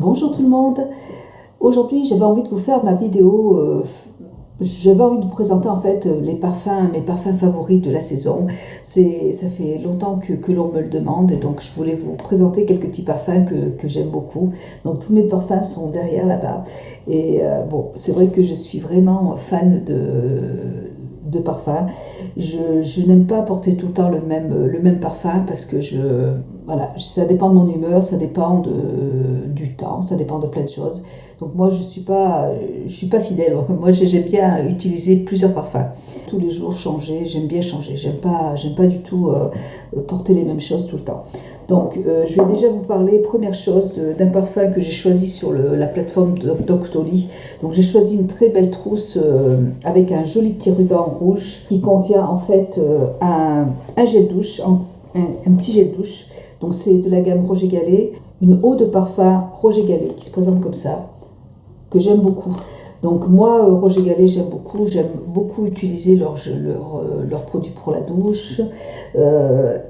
Bonjour tout le monde. Aujourd'hui, j'avais envie de vous faire ma vidéo. J'avais envie de vous présenter en fait mes parfums favoris de la saison. Ça fait longtemps que l'on me le demande et donc je voulais vous présenter quelques petits parfums que j'aime beaucoup. Donc tous mes parfums sont derrière là-bas. Et bon, c'est vrai que je suis vraiment fan de parfum. Je n'aime pas porter tout le temps le même parfum parce que voilà, ça dépend de mon humeur, ça dépend du temps, ça dépend de plein de choses. Donc moi je suis pas fidèle. Moi j'aime bien utiliser plusieurs parfums. Tous les jours changer, j'aime bien changer. J'aime pas du tout porter les mêmes choses tout le temps. Donc je vais déjà vous parler, première chose, d'un parfum que j'ai choisi sur la plateforme Doctolib. Donc j'ai choisi une très belle trousse avec un joli petit ruban rouge qui contient en fait un gel douche, un petit gel douche. Donc c'est de la gamme Roger Gallet, une eau de parfum Roger Gallet qui se présente comme ça, que j'aime beaucoup. Donc moi, Roger Gallet, j'aime beaucoup utiliser leurs produits pour la douche.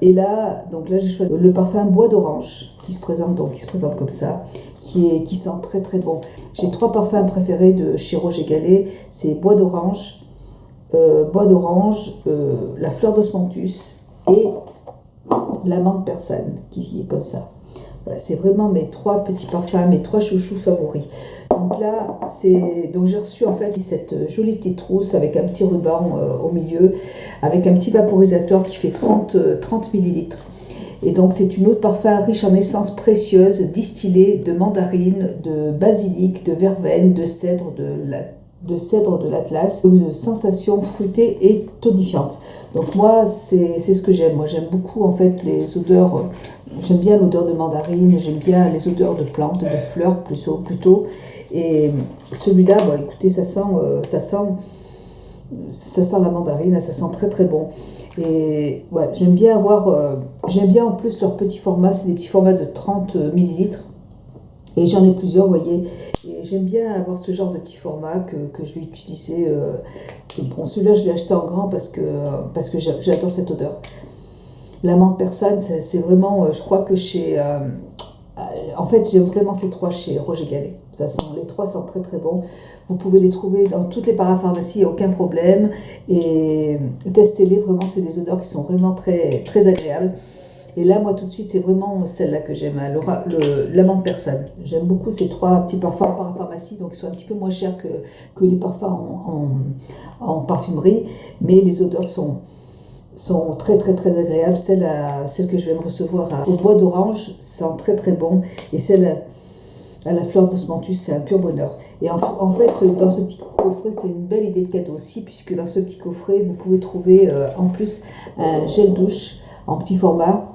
Et là, j'ai choisi le parfum Bois d'Orange qui se présente comme ça, qui sent très très bon. J'ai 3 parfums préférés de chez Roger Gallet, c'est Bois d'Orange, la Fleur d'Osmanthus et la Menthe Persane qui est comme ça. Voilà, c'est vraiment mes 3 petits parfums, mes 3 chouchous favoris. Donc là, j'ai reçu en fait cette jolie petite trousse avec un petit ruban au milieu, avec un petit vaporisateur qui fait 30 millilitres. Et donc c'est une eau de parfum riche en essences précieuses, distillées de mandarine, de basilic, de verveine, de cèdre de l'Atlas, une sensation fruitée et tonifiante. Donc moi, c'est ce que j'aime. Moi, j'aime beaucoup en fait les odeurs. J'aime bien l'odeur de mandarine, j'aime bien les odeurs de plantes, de fleurs plutôt. Et celui-là, écoutez, ça sent la mandarine, ça sent très très bon. Et ouais, j'aime bien en plus leur petit format, c'est des petits formats de 30 millilitres. Et j'en ai plusieurs, vous voyez. Et j'aime bien avoir ce genre de petit format que je vais utiliser. Bon, celui-là, je l'ai acheté en grand parce que j'adore cette odeur. La Menthe Persane, c'est vraiment, je crois que en fait, j'aime vraiment ces 3 chez Roger Gallet. Les 3 sentent très très bon. Vous pouvez les trouver dans toutes les parapharmacies, il n'y a aucun problème. Et testez-les, vraiment, c'est des odeurs qui sont vraiment très, très agréables. Et là, moi, tout de suite, c'est vraiment celle-là que j'aime, la Menthe Persane. J'aime beaucoup ces 3 petits parfums en parapharmacie, donc ils sont un petit peu moins chers que les parfums en parfumerie, mais les odeurs sont très très très agréables. Celle que je viens de recevoir au Bois d'Orange sent très très bon, et celle à la Fleur d'Osmanthus, c'est un pur bonheur. Et en fait, dans ce petit coffret, c'est une belle idée de cadeau aussi, puisque dans ce petit coffret, vous pouvez trouver en plus un gel douche en petit format,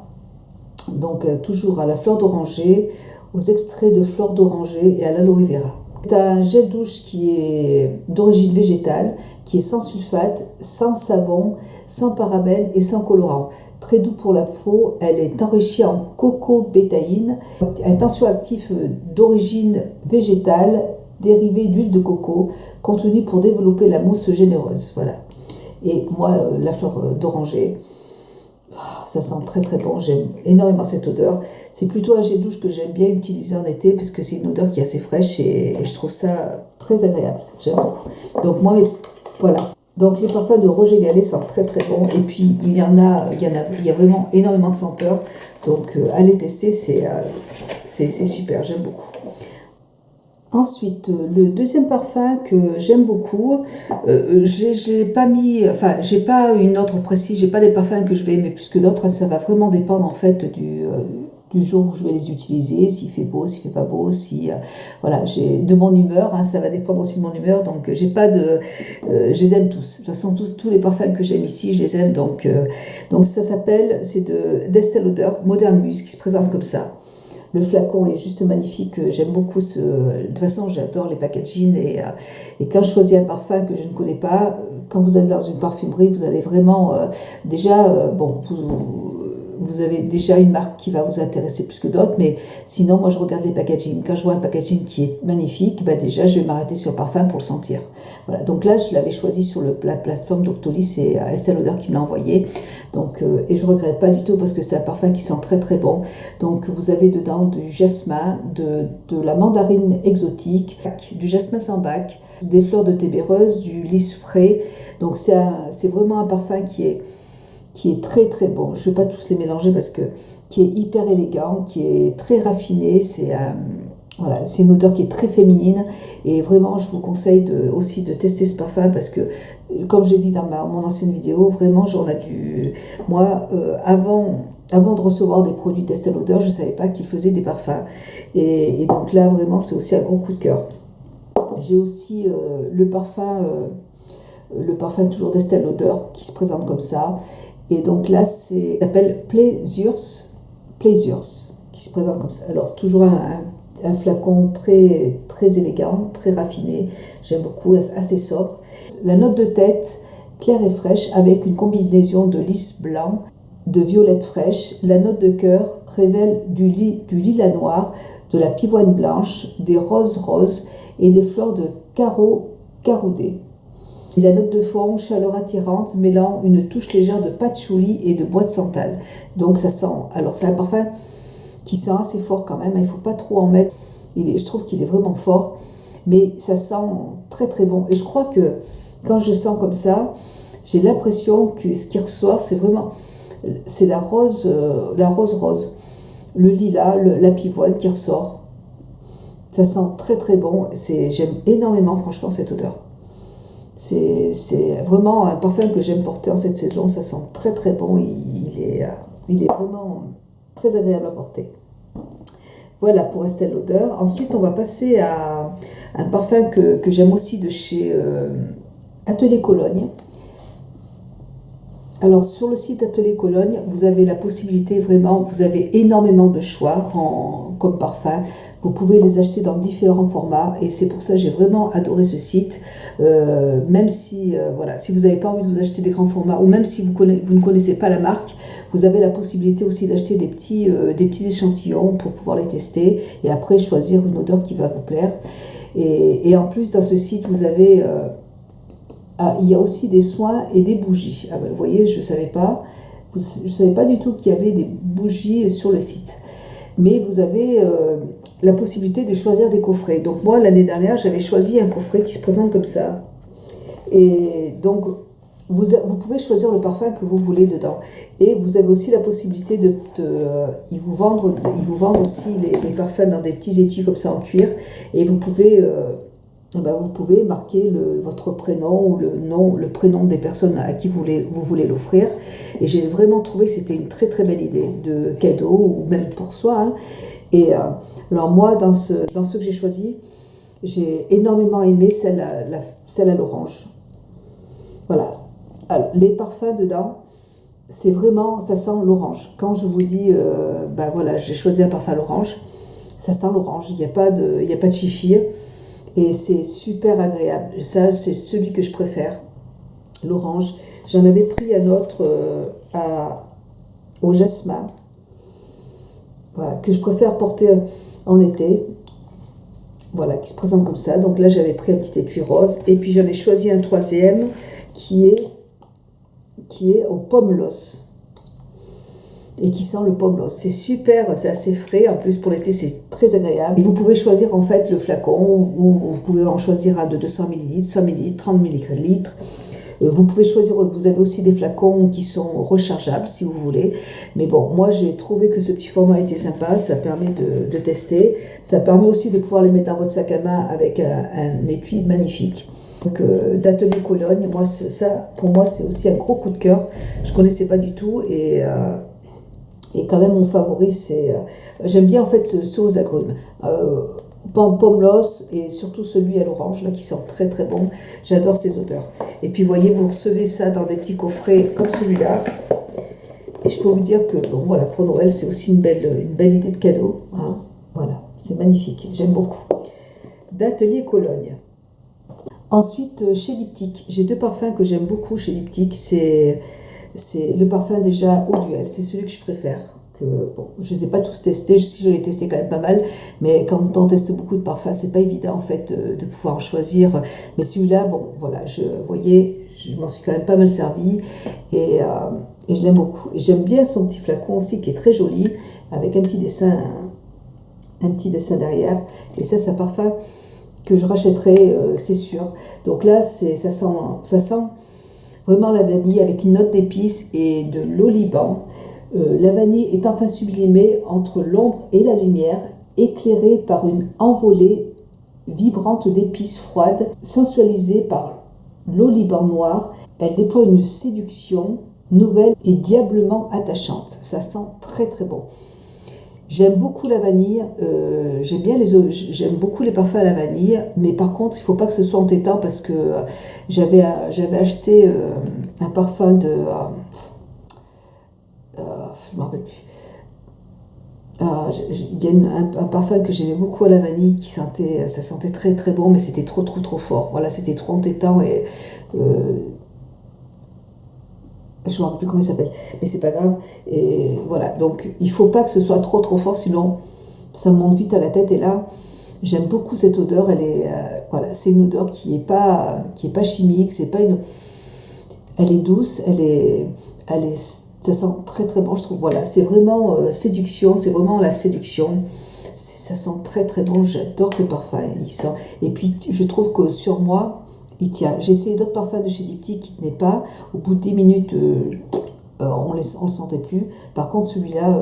donc toujours à la fleur d'oranger, aux extraits de fleurs d'oranger et à l'aloe vera. C'est un gel douche qui est d'origine végétale, qui est sans sulfate, sans savon, sans parabènes et sans colorant. Très doux pour la peau, elle est enrichie en coco-bétaïne, un tensioactif d'origine végétale, dérivé d'huile de coco, contenu pour développer la mousse généreuse. Voilà. Et moi, la fleur d'oranger, ça sent très très bon, j'aime énormément cette odeur. C'est plutôt un gel douche que j'aime bien utiliser en été parce que c'est une odeur qui est assez fraîche et je trouve ça très agréable. J'aime beaucoup. Donc moi, voilà. Donc les parfums de Roger Gallet sentent très très bon, et puis il y a vraiment énormément de senteurs. Donc allez tester, c'est super, j'aime beaucoup. Ensuite, le deuxième parfum que j'aime beaucoup, j'ai pas une ordre précis, j'ai pas des parfums que je vais aimer plus que d'autres, ça va vraiment dépendre en fait du jour où je vais les utiliser, s'il fait beau, s'il fait pas beau, voilà, de mon humeur, ça va dépendre aussi de mon humeur, donc j'ai pas je les aime tous. De toute façon, tous les parfums que j'aime ici, je les aime, donc c'est d'Estée Lauder Modern Muse qui se présente comme ça. Le flacon est juste magnifique, j'aime beaucoup de toute façon, j'adore les packaging, et quand je choisis un parfum que je ne connais pas, quand vous allez dans une parfumerie, vous allez vraiment, vous avez déjà une marque qui va vous intéresser plus que d'autres, mais sinon, moi, je regarde les packaging. Quand je vois un packaging qui est magnifique, bah déjà, je vais m'arrêter sur le parfum pour le sentir. Voilà, donc là, je l'avais choisi sur la plateforme Doctolis, c'est Estée Lauder qui me l'a envoyé. Donc, et je regrette pas du tout parce que c'est un parfum qui sent très très bon. Donc, vous avez dedans du jasmin, de la mandarine exotique, du jasmin sans bac, des fleurs de thébéreuse, du lys frais. Donc, c'est vraiment un parfum qui est très très bon. Je ne vais pas tous les mélanger parce que qui est hyper élégant, qui est très raffiné. Voilà, c'est une odeur qui est très féminine et vraiment je vous conseille aussi de tester ce parfum parce que comme j'ai dit dans mon ancienne vidéo, vraiment moi avant de recevoir des produits d'Estée Lauder, je ne savais pas qu'ils faisaient des parfums et donc là vraiment c'est aussi un gros coup de cœur. J'ai aussi le parfum toujours d'Estée Lauder qui se présente comme ça. Et donc là, ça s'appelle Pleasures, qui se présente comme ça. Alors, toujours un flacon très, très élégant, très raffiné. J'aime beaucoup, assez sobre. La note de tête, claire et fraîche, avec une combinaison de lys blanc, de violette fraîche. La note de cœur révèle du lilas noir, de la pivoine blanche, des roses et des fleurs de caroudé. Et la note de fond, chaleur attirante, mêlant une touche légère de patchouli et de bois de santal. Donc ça sent, alors c'est un parfum qui sent assez fort quand même, il ne faut pas trop en mettre, je trouve qu'il est vraiment fort, mais ça sent très très bon. Et je crois que quand je sens comme ça, j'ai l'impression que ce qui ressort, c'est la rose, le lilas, la pivoine qui ressort. Ça sent très très bon, j'aime énormément franchement cette odeur. C'est vraiment un parfum que j'aime porter en cette saison, ça sent très très bon, il est vraiment très agréable à porter. Voilà pour Estée Lauder. Ensuite on va passer à un parfum que j'aime aussi de chez Atelier Cologne. Alors sur le site Atelier Cologne, vous avez la possibilité vraiment, vous avez énormément de choix comme parfum. Vous pouvez les acheter dans différents formats et c'est pour ça que j'ai vraiment adoré ce site. Même si, si vous n'avez pas envie de vous acheter des grands formats ou même si vous ne connaissez pas la marque, vous avez la possibilité aussi d'acheter des petits échantillons pour pouvoir les tester et après choisir une odeur qui va vous plaire. Et en plus, dans ce site, vous avez... il y a aussi des soins et des bougies. Vous voyez, je ne savais pas du tout qu'il y avait des bougies sur le site. Mais vous avez la possibilité de choisir des coffrets. Donc moi, l'année dernière, j'avais choisi un coffret qui se présente comme ça. Et donc, vous pouvez choisir le parfum que vous voulez dedans. Et vous avez aussi la possibilité ils vous vendent aussi les parfums dans des petits étuis comme ça en cuir. Et vous pouvez marquer votre prénom ou le prénom des personnes à qui vous voulez l'offrir. Et j'ai vraiment trouvé que c'était une très très belle idée de cadeau ou même pour soi. Hein. Et alors moi, dans ce que j'ai choisi, j'ai énormément aimé celle à l'orange. Voilà. Alors, les parfums dedans, c'est vraiment, ça sent l'orange. Quand je vous dis, j'ai choisi un parfum à l'orange, ça sent l'orange. Il n'y a pas de chichi. Et c'est super agréable. Ça, c'est celui que je préfère, l'orange. J'en avais pris un autre au jasmin, voilà, que je préfère porter en été. Voilà, qui se présente comme ça. Donc là, j'avais pris un petit étui rose. Et puis, j'en ai choisi un troisième qui est au pommelos. Et qui sent le pommelos. C'est super, c'est assez frais. En plus, pour l'été, c'est très agréable. Et vous pouvez choisir en fait le flacon, ou vous pouvez en choisir un de 200 ml, 100 ml, 30 ml. Vous pouvez choisir, vous avez aussi des flacons qui sont rechargeables si vous voulez. Mais bon, moi j'ai trouvé que ce petit format était sympa, ça permet de tester. Ça permet aussi de pouvoir les mettre dans votre sac à main avec un étui magnifique. Donc d'Atelier Cologne, pour moi c'est aussi un gros coup de cœur. Je ne connaissais pas du tout et quand même mon favori j'aime bien en fait ceux aux agrumes. Pommelos et surtout celui à l'orange là qui sent très très bon. J'adore ces odeurs. Et puis voyez, vous recevez ça dans des petits coffrets comme celui-là. Et je peux vous dire que pour Noël c'est aussi une belle idée de cadeau. Hein. Voilà, c'est magnifique. J'aime beaucoup. D'Atelier Cologne. Ensuite chez Diptyque, j'ai deux parfums que j'aime beaucoup chez Diptyque. C'est le parfum déjà Eau Duel, c'est celui que je préfère. Bon, je ne les ai pas tous testés, si je les ai testés quand même pas mal, mais quand on teste beaucoup de parfums, c'est pas évident en fait de pouvoir en choisir. Mais celui-là, bon, voilà, vous voyez, je m'en suis quand même pas mal servi et je l'aime beaucoup. Et j'aime bien son petit flacon aussi qui est très joli, avec un petit dessin derrière. Et ça, c'est un parfum que je rachèterai, c'est sûr. Donc là, ça sent vraiment la vanille avec une note d'épices et de l'oliban. La vanille est enfin sublimée entre l'ombre et la lumière, éclairée par une envolée vibrante d'épices froides, sensualisée par l'oliban noir. Elle déploie une séduction nouvelle et diablement attachante. Ça sent très très bon. J'aime beaucoup la vanille, j'aime beaucoup les parfums à la vanille, mais par contre, il ne faut pas que ce soit entêtant parce que j'avais acheté un parfum de... je ne me rappelle plus. Il y a un parfum que j'aimais beaucoup à la vanille ça sentait très très bon, mais c'était trop fort. Voilà, c'était trop entêtant et je ne me rappelle plus comment il s'appelle, mais c'est pas grave. Et voilà, donc il faut pas que ce soit trop fort, sinon ça me monte vite à la tête. Et là, j'aime beaucoup cette odeur. Elle est voilà, c'est une odeur qui est pas chimique, elle est douce, ça sent très très bon, je trouve. Voilà, c'est vraiment séduction, c'est vraiment la séduction. Ça sent très très bon, j'adore ce parfum. Et puis je trouve que sur moi, il tient. J'ai essayé d'autres parfums de chez Diptyque qui ne tenaient pas. Au bout de 10 minutes, on ne le sentait plus. Par contre, celui-là,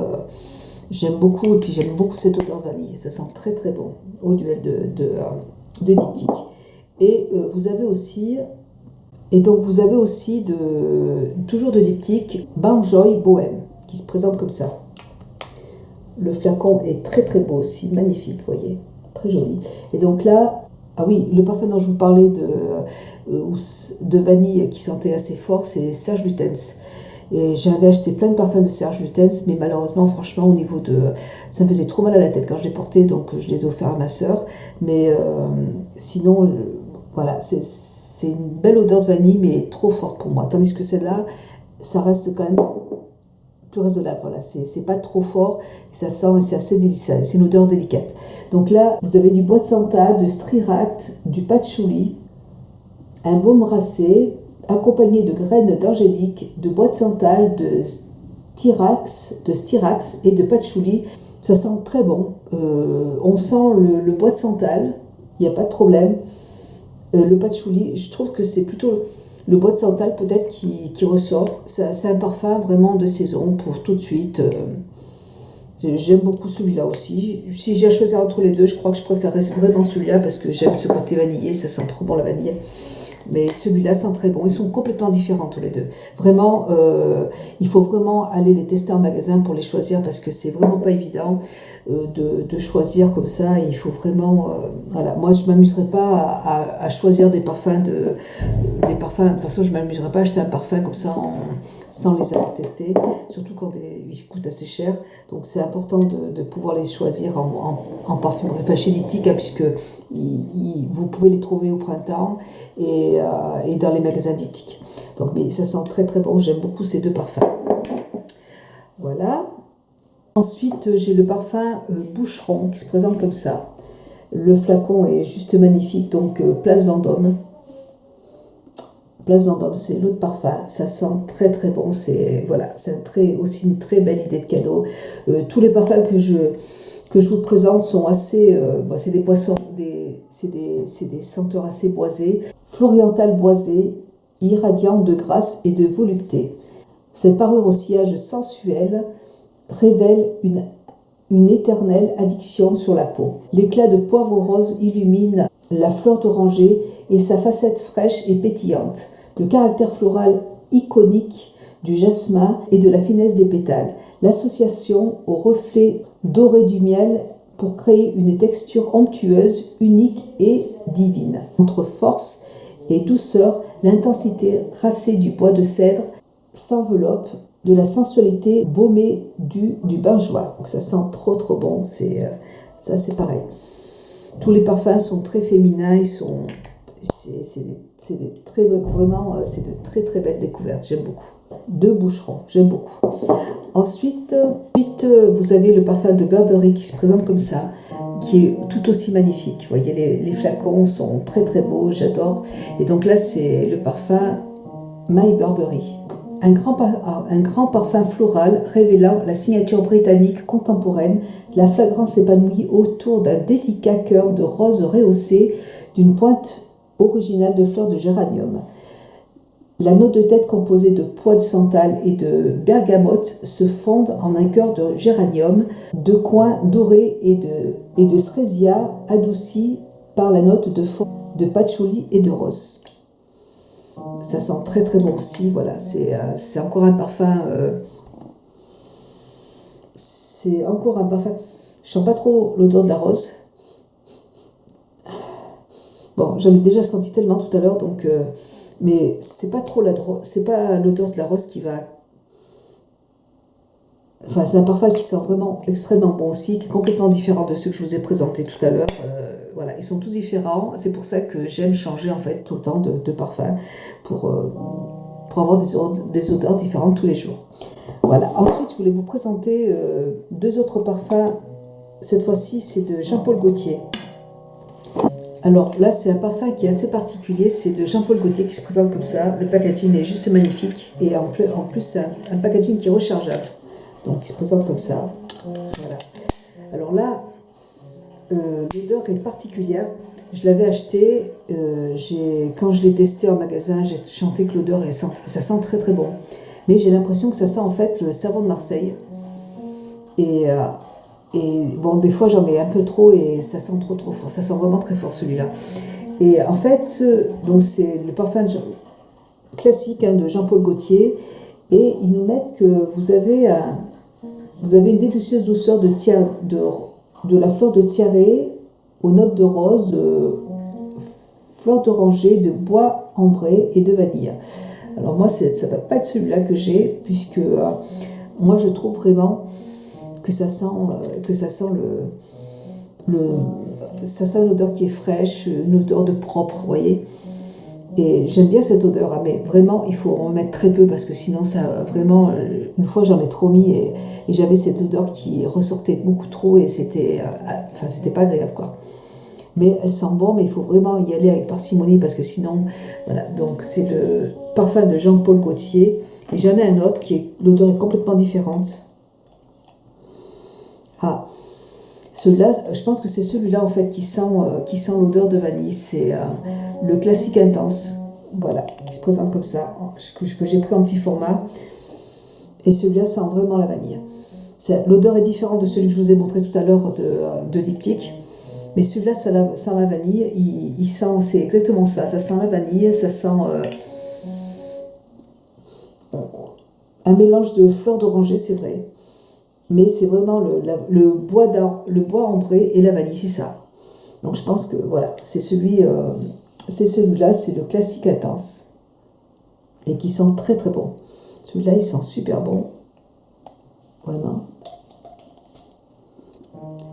j'aime beaucoup. Et puis j'aime beaucoup cette odeur vanille. Ça sent très très bon. Eau Duel de Diptyque. Et vous avez aussi toujours de Diptyque, Banjoy Bohème, qui se présente comme ça. Le flacon est très très beau aussi, magnifique, vous voyez, très joli. Et donc là, ah oui, le parfum dont je vous parlais de vanille qui sentait assez fort, c'est Serge Lutens. Et j'avais acheté plein de parfums de Serge Lutens, mais malheureusement, franchement, ça me faisait trop mal à la tête quand je les portais, donc je les ai offerts à ma sœur. Mais sinon, voilà, c'est une belle odeur de vanille, mais trop forte pour moi. Tandis que celle-là, ça reste quand même plus raisonnable. Voilà, c'est pas trop fort, et ça sent, c'est assez délicat, c'est une odeur délicate. Donc là, vous avez du bois de Santa, de Strirat, du patchouli, un baume racé, accompagné de graines d'angélique, de bois de santal, de styrax et de patchouli. Ça sent très bon. On sent le bois de santal, il n'y a pas de problème. Le patchouli, je trouve que c'est plutôt le bois de santal peut-être qui ressort. C'est un parfum vraiment de saison pour tout de suite. J'aime beaucoup celui-là aussi. Si j'ai à choisir entre les deux, je crois que je préférerais vraiment celui-là parce que j'aime ce côté vanillé, ça sent trop bon la vanille. Mais celui-là sent très bon. Ils sont complètement différents tous les deux. Vraiment, il faut vraiment aller les tester en magasin pour les choisir parce que c'est vraiment pas évident de choisir comme ça. Il faut vraiment... voilà. Moi, je m'amuserais pas à choisir des parfums. De toute façon, je m'amuserais pas à acheter un parfum comme ça sans les avoir testés. Surtout quand ils coûtent assez cher. Donc, c'est important de pouvoir les choisir en parfumerie. Enfin, chez Diptyque, hein, puisque vous pouvez les trouver au printemps et dans les magasins Diptyque. Donc, mais ça sent très très bon. J'aime beaucoup ces deux parfums. Voilà. Ensuite, j'ai le parfum Boucheron qui se présente comme ça. Le flacon est juste magnifique. Donc, Place Vendôme. Place Vendôme, c'est l'autre parfum. Ça sent très très bon. Voilà, c'est aussi une très belle idée de cadeau. Tous les parfums que je vous présente sont assez... c'est des poissons, c'est des senteurs assez boisées. Florientale boisée, irradiante de grâce et de volupté. Cette parure au sillage sensuel révèle une éternelle addiction sur la peau. L'éclat de poivre rose illumine la fleur d'oranger et sa facette fraîche et pétillante. Le caractère floral iconique du jasmin et de la finesse des pétales. L'association au reflet doré du miel pour créer une texture onctueuse, unique et divine. Entre force et douceur, l'intensité racée du bois de cèdre s'enveloppe de la sensualité baumée du benjoin. Donc ça sent trop trop bon, ça c'est pareil. Tous les parfums sont très féminins, c'est de très très belles découvertes, j'aime beaucoup. De Boucheron, j'aime beaucoup. Ensuite, vous avez le parfum de Burberry qui se présente comme ça, qui est tout aussi magnifique. Vous voyez, les flacons sont très très beaux, j'adore. Et donc là, c'est le parfum My Burberry. Un grand parfum floral révélant la signature britannique contemporaine, la fragrance s'épanouit autour d'un délicat cœur de rose rehaussé d'une pointe originale de fleurs de géranium. La note de tête composée de pois de santal et de bergamote se fonde en un cœur de géranium, de coins dorés et de srésia adoucis par la note de fond de patchouli et de rose. Ça sent très très bon aussi, voilà, c'est encore un parfum, je sens pas trop l'odeur de la rose. Bon, j'en ai déjà senti tellement tout à l'heure, donc, mais c'est pas l'odeur de la rose qui va... Enfin, c'est un parfum qui sent vraiment extrêmement bon aussi, qui est complètement différent de ceux que je vous ai présentés tout à l'heure. Voilà, ils sont tous différents. C'est pour ça que j'aime changer en fait tout le temps de parfum pour avoir des odeurs différentes tous les jours. Voilà. Ensuite, je voulais vous présenter deux autres parfums. Cette fois-ci, c'est de Jean-Paul Gaultier. Alors là, c'est un parfum qui est assez particulier. C'est de Jean-Paul Gaultier qui se présente comme ça. Le packaging est juste magnifique. Et en plus, c'est un packaging qui est rechargeable. Donc, il se présente comme ça. Voilà. Alors là, l'odeur est particulière. Je l'avais acheté. Quand je l'ai testé en magasin, j'ai chanté que l'odeur, ça sent très très bon. Mais j'ai l'impression que ça sent en fait le savon de Marseille. Et bon, des fois, j'en mets un peu trop et ça sent trop fort. Ça sent vraiment très fort celui-là. Et en fait, donc c'est le parfum classique de Jean-Paul Gaultier. Et ils nous mettent que vous avez une délicieuse douceur de la fleur de tiare aux notes de rose, de fleurs d'oranger, de bois ambré et de vanille. Alors moi, ça ne va pas être celui-là que j'ai, puisque moi je trouve vraiment que ça sent une odeur qui est fraîche, une odeur de propre, vous voyez. Et j'aime bien cette odeur, mais vraiment, il faut en mettre très peu parce que sinon, ça vraiment, une fois j'en ai trop mis et j'avais cette odeur qui ressortait beaucoup trop et c'était pas agréable, quoi. Mais elle sent bon, mais il faut vraiment y aller avec parcimonie parce que sinon, voilà. Donc c'est le parfum de Jean-Paul Gaultier et j'en ai un autre l'odeur est complètement différente. Ah, celui-là, je pense que c'est celui-là en fait qui sent l'odeur de vanille. C'est le classique intense, voilà, qui se présente comme ça, que j'ai pris en petit format. Et celui-là sent vraiment la vanille. L'odeur est différente de celui que je vous ai montré tout à l'heure de Diptyque. Mais celui-là, ça sent la vanille. C'est exactement ça. Ça sent la vanille, ça sent un mélange de fleurs d'oranger, c'est vrai. Mais c'est vraiment le bois ambré et la vanille, c'est ça. Donc je pense que voilà, c'est celui-là, c'est le classique intense. Et qui sent très très bon. Celui-là, il sent super bon. Vraiment.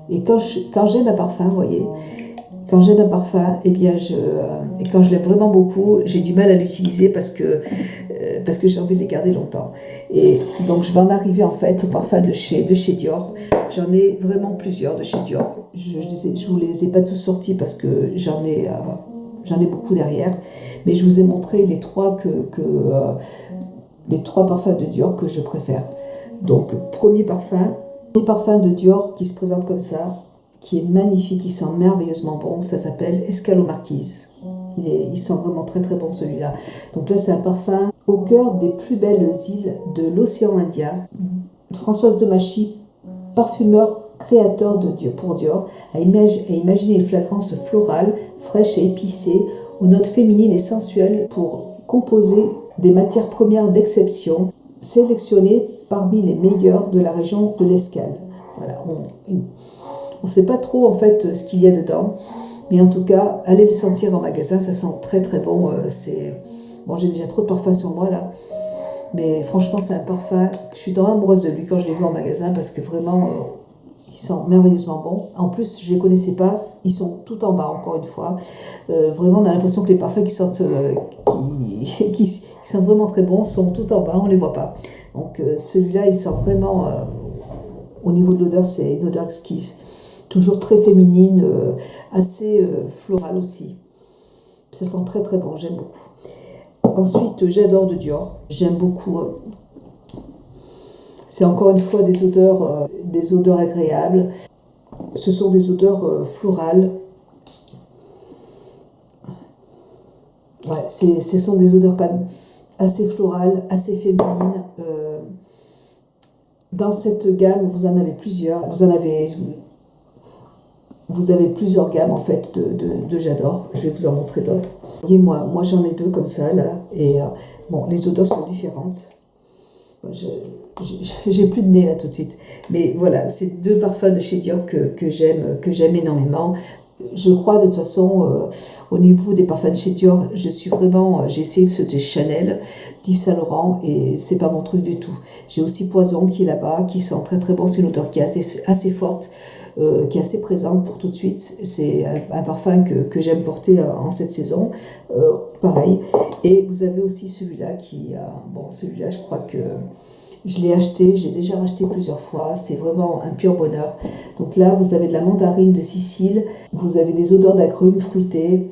Et quand j'aime un parfum, vous voyez, quand j'aime un parfum, eh bien et quand je l'aime vraiment beaucoup, j'ai du mal à l'utiliser parce que j'ai envie de les garder longtemps. Et donc je vais en arriver en fait au parfum de chez Dior. J'en ai vraiment plusieurs de chez Dior. Je vous les ai pas tous sortis parce que j'en ai beaucoup derrière, mais je vous ai montré les trois parfums de Dior que je préfère. Donc premier parfum de Dior qui se présente comme ça, qui est magnifique, il sent merveilleusement bon, ça s'appelle Escalo Marquise. Il sent vraiment très très bon celui-là. Donc là c'est un parfum au cœur des plus belles îles de l'océan Indien. Françoise Demachy, parfumeur créateur pour Dior, a imaginé une fragrance florale, fraîche et épicée, aux notes féminines et sensuelles pour composer des matières premières d'exception, sélectionnées parmi les meilleures de la région de l'Escale. Voilà, on ne sait pas trop en fait ce qu'il y a dedans, mais en tout cas, allez le sentir en magasin, ça sent très très bon. Bon, j'ai déjà trop de parfums sur moi là, mais franchement c'est un parfum, je suis tombée amoureuse de lui quand je l'ai vu en magasin parce que vraiment, Ils sentent merveilleusement bon. En plus, je ne les connaissais pas, ils sont tout en bas, encore une fois. Vraiment, on a l'impression que les parfums qui sentent vraiment très bon sont tout en bas, on ne les voit pas. Donc celui-là, il sent vraiment, au niveau de l'odeur, c'est une odeur exquise. Toujours très féminine, assez florale aussi. Ça sent très très bon, j'aime beaucoup. Ensuite, j'adore de Dior. J'aime beaucoup. C'est encore une fois des odeurs agréables. Ce sont des odeurs florales. Ouais, ce sont des odeurs quand même assez florales, assez féminines. Dans cette gamme, vous en avez plusieurs. Vous avez plusieurs gammes en fait de J'adore. Je vais vous en montrer d'autres. Et moi j'en ai deux comme ça là. Et bon, les odeurs sont différentes. J'ai plus de nez là tout de suite. Mais voilà, c'est deux parfums de chez Dior que j'aime énormément. Je crois de toute façon, au niveau des parfums de chez Dior, j'ai essayé ceux de Chanel, d'Yves Saint Laurent, et c'est pas mon truc du tout. J'ai aussi Poison qui est là-bas, qui sent très très bon. C'est une odeur qui est assez forte, qui est assez présente pour tout de suite. C'est un parfum que j'aime porter en cette saison, pareil. Et vous avez aussi celui-là celui-là je crois que je l'ai acheté, j'ai déjà racheté plusieurs fois, c'est vraiment un pur bonheur. Donc là, vous avez de la mandarine de Sicile, vous avez des odeurs d'agrumes fruités,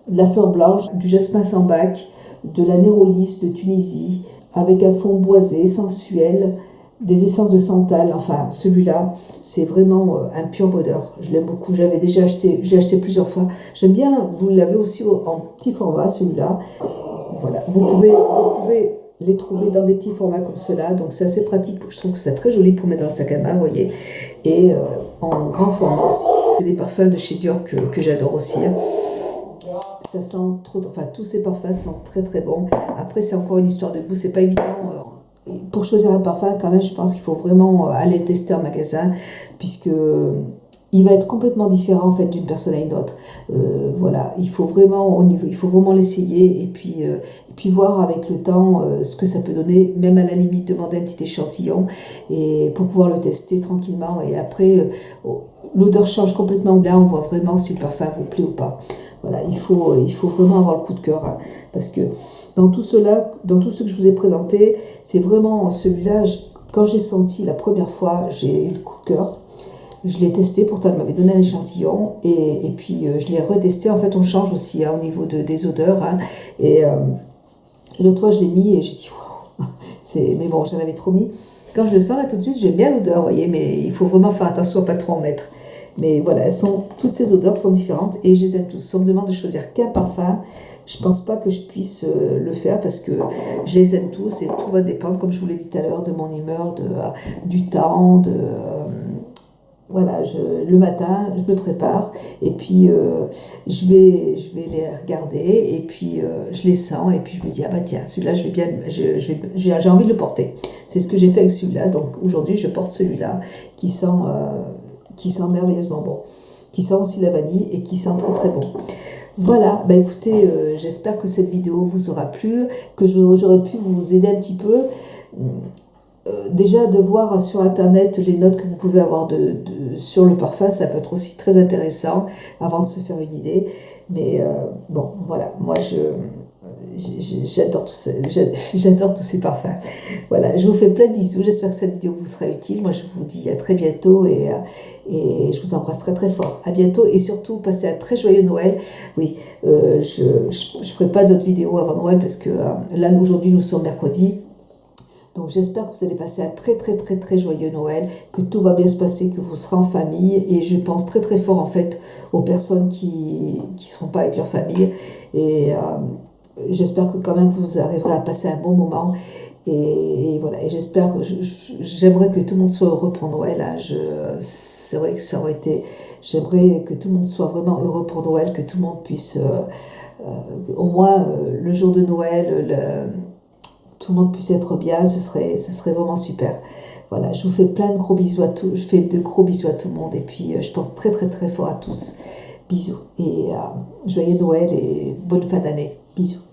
la fleur blanche, du jasmin sambac, de la nérolis de Tunisie, avec un fond boisé, sensuel, des essences de santal. Enfin, celui-là, c'est vraiment un pur bonheur. Je l'aime beaucoup, je l'ai acheté plusieurs fois. J'aime bien, vous l'avez aussi en petit format, celui-là. Voilà, vous pouvez les trouver dans des petits formats comme cela, donc c'est assez pratique. Je trouve que c'est très joli pour mettre dans le sac à main, vous voyez, et en grand format aussi. C'est des parfums de chez Dior que j'adore aussi. Ça sent tous ces parfums sentent très très bon. Après, c'est encore une histoire de goût, c'est pas évident. Pour choisir un parfum, quand même, je pense qu'il faut vraiment aller le tester en magasin, puisque il va être complètement différent en fait d'une personne à une autre. Voilà, il faut vraiment l'essayer et puis voir avec le temps ce que ça peut donner, même à la limite demander un petit échantillon et pour pouvoir le tester tranquillement. Et après, l'odeur change complètement. Là, on voit vraiment si le parfum vous plaît ou pas. Voilà, il faut vraiment avoir le coup de cœur, hein, parce que dans tout ce que je vous ai présenté, c'est vraiment celui-là. Quand j'ai senti la première fois, j'ai eu le coup de cœur. Je l'ai testé, pourtant elle m'avait donné un échantillon et puis je l'ai retesté. En fait, on change aussi au niveau des odeurs. Hein, et l'autre fois, je l'ai mis et j'ai dit wow, mais bon, j'en avais trop mis. Quand je le sens là tout de suite, j'aime bien l'odeur, vous voyez, mais il faut vraiment faire attention à pas trop en mettre. Mais voilà, toutes ces odeurs sont différentes et je les aime tous. Si on me demande de choisir qu'un parfum, je pense pas que je puisse le faire parce que je les aime tous et tout va dépendre, comme je vous l'ai dit tout à l'heure, de mon humeur, du temps, voilà, le matin, je me prépare et puis je vais les regarder et puis je les sens et puis je me dis ah bah tiens, celui-là j'ai envie de le porter. C'est ce que j'ai fait avec celui-là. Donc aujourd'hui, je porte celui-là qui sent merveilleusement bon, qui sent aussi la vanille et qui sent très très bon. Voilà, bah écoutez, j'espère que cette vidéo vous aura plu, que j'aurais pu vous aider un petit peu. Déjà de voir sur internet les notes que vous pouvez avoir sur le parfum, ça peut être aussi très intéressant avant de se faire une idée. Mais bon, voilà, moi j'adore tous ces parfums. Voilà, je vous fais plein de bisous, j'espère que cette vidéo vous sera utile. Moi je vous dis à très bientôt et je vous embrasse très très fort. À bientôt et surtout passez un très joyeux Noël. Oui, je ferai pas d'autres vidéos avant Noël parce que là aujourd'hui nous sommes mercredi. Donc j'espère que vous allez passer un très très très très joyeux Noël, que tout va bien se passer, que vous serez en famille et je pense très très fort en fait aux personnes qui seront pas avec leur famille et j'espère que quand même vous arriverez à passer un bon moment et voilà, et j'aimerais que tout le monde soit heureux pour Noël, hein. C'est vrai que j'aimerais que tout le monde soit vraiment heureux pour Noël, que tout le monde puisse au moins le jour de Noël, tout le monde puisse être bien, ce serait vraiment super. Voilà, je vous fais plein de gros bisous à tous, je fais de gros bisous à tout le monde et puis je pense très très très fort à tous. Bisous et joyeux Noël et bonne fin d'année. Bisous.